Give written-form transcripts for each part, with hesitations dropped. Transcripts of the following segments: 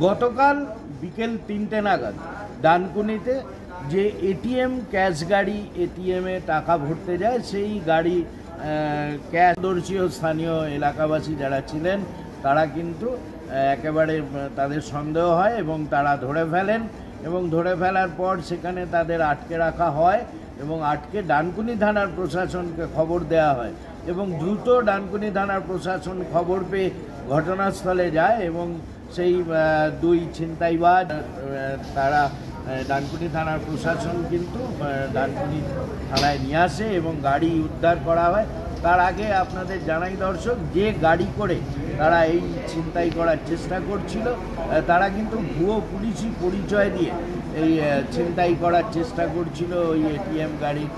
গতকাল বিকেল ৩টে নাগাদ ডানকুনিতে যে এটিএম ক্যাশ গাড়ি এটিএমে টাকা ভরতে যায় সেই গাড়ি ক্যাশদর্শী ও স্থানীয় এলাকাবাসী যারা ছিলেন তারা কিন্তু একেবারে তাদের সন্দেহ হয় এবং তারা ধরে ফেলেন এবং ধরে ফেলার পর সেখানে তাদের আটকে রাখা হয় এবং আটকে ডানকুনি থানার প্রশাসনকে খবর দেওয়া হয় এবং দ্রুত ডানকুনি থানার প্রশাসন খবর পেয়ে ঘটনাস্থলে যায় এবং সেই দুই ছিনতাইবাজ তারা ডানকুনি থানার প্রশাসন কিন্তু ডানকুনি থানায় নিয়ে আসে এবং গাড়ি উদ্ধার করা হয়। তার আগে আপনাদের জানাই দর্শক, যে গাড়ি করে তারা এই ছিনতাই করার চেষ্টা করছিল তারা কিন্তু ভুয়ো পুলিশি পরিচয় দিয়ে এই ছিনতাই করার চেষ্টা করছিল ওই এটিএম গাড়ির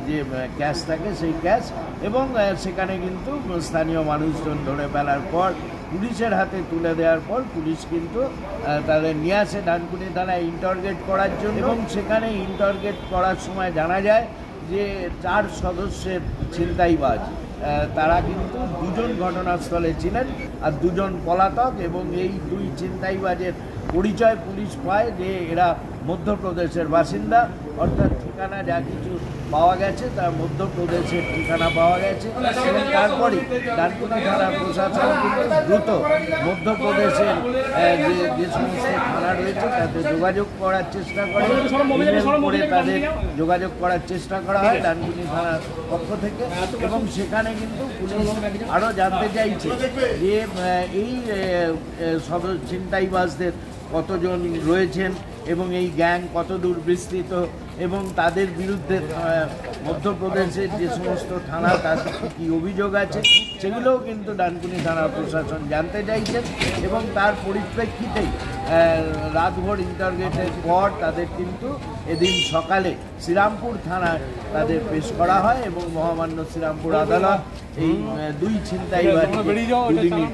যে ক্যাশ থাকে সেই ক্যাশ, এবং সেখানে কিন্তু স্থানীয় মানুষজন ধরে ফেলার পর পুলিশের হাতে তুলে দেওয়ার পর পুলিশ কিন্তু তাদের নিয়ে আসে ডানকুনি থানায় ইন্টারগেট করার জন্য এবং সেখানে ইন্টারগেট করার সময় জানা যায় যে 4 সদস্যের ছিনতাইবাজ তারা কিন্তু 2জন ঘটনাস্থলে ছিলেন আর 2জন পলাতক, এবং এই দুই ছিনতাইবাজের পরিচয় পুলিশ পায় যে এরা মধ্যপ্রদেশের বাসিন্দা, অর্থাৎ ঠিকানা যা কিছু পাওয়া গেছে তার মধ্যপ্রদেশের ঠিকানা পাওয়া গেছে এবং তারপরেই ডানকুনি থানার প্রশাসন কিন্তু দ্রুত মধ্যপ্রদেশের যে সমস্ত থানা রয়েছে তাতে যোগাযোগ করার চেষ্টা করে, করে তাদের যোগাযোগ করার চেষ্টা করা হয় ডানকুনি থানার পক্ষ থেকে, এবং সেখানে কিন্তু পুলিশ আরও জানতে চাইছে যে এই ছিনতাইবাজদের কতজন রয়েছেন এবং এই গ্যাং কত দূর বিস্তৃত এবং তাদের বিরুদ্ধে মধ্যপ্রদেশের যে সমস্ত থানা তাদের কী অভিযোগ আছে সেগুলোও কিন্তু ডানকুনি থানার প্রশাসন জানতে চাইছেন এবং তার পরিপ্রেক্ষিতেই রাতভর ইন্টারগেটের পর তাদের কিন্তু এদিন সকালে শ্রীরামপুর থানায় তাদের পেশ করা হয় এবং মহামান্য শ্রীরামপুর আদালত এই দুই ছিনতাইবাজকে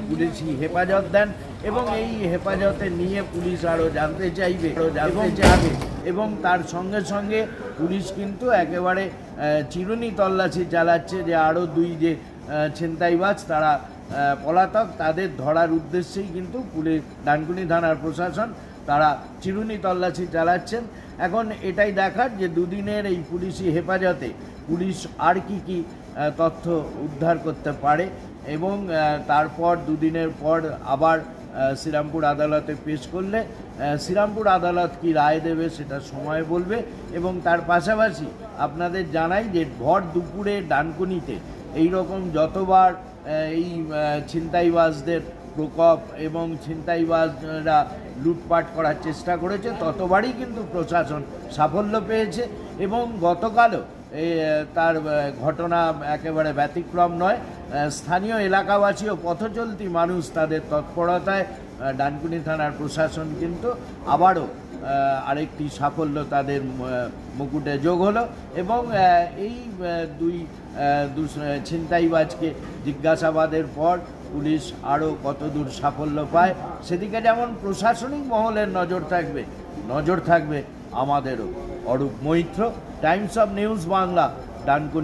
পুলিশি হেফাজত দেন এবং এই হেফাজতে নিয়ে পুলিশ আরও জানতে চাইবে এবং তার সঙ্গে সঙ্গে পুলিশ কিন্তু একেবারে চিরুনি তল্লাশি চালাচ্ছে যে আরও দুই যে ছিনতাইবাজ তারা পলাতক তাদের ধরার উদ্দেশ্যেই কিন্তু পুলিশ ডানকুনি থানার প্রশাসন তারা চিরুনি তল্লাশি চালাচ্ছেন। এখন এটাই দেখার যে দুদিনের এই পুলিশি হেফাজতে পুলিশ আর কি তথ্য উদ্ধার করতে পারে এবং তারপর দুদিনের পর আবার শ্রীরামপুর আদালতে পেশ করলে শ্রীরামপুর আদালত কি রায় দেবে সেটা সময় বলবে। এবং তার পাশাপাশি আপনাদের জানাই যে ভর দুপুরে ডানকুনিতে এই রকম যতবার এই ছিনতাইবাজদের প্রকোপ এবং ছিনতাইবাজরা লুটপাট করার চেষ্টা করেছে ততবারই কিন্তু প্রশাসন সাফল্য পেয়েছে এবং গতকালও তার ঘটনা একেবারে ব্যতিক্রম নয়। স্থানীয় এলাকাবাসী ও পথচলতি মানুষ তাদের তৎপরতায় ডানকুনি থানার প্রশাসন কিন্তু আবারও আরেকটি সাফল্য তাদের মুকুটে যোগ হলো এবং এই দুই ছিনতাইবাজকে জিজ্ঞাসাবাদের পর পুলিশ আরও কতদূর সাফল্য পায় সেদিকে যেমন প্রশাসনিক মহলের নজর থাকবে আমাদেরও। Arup Maitra, Times of News Bangla, Dankuni.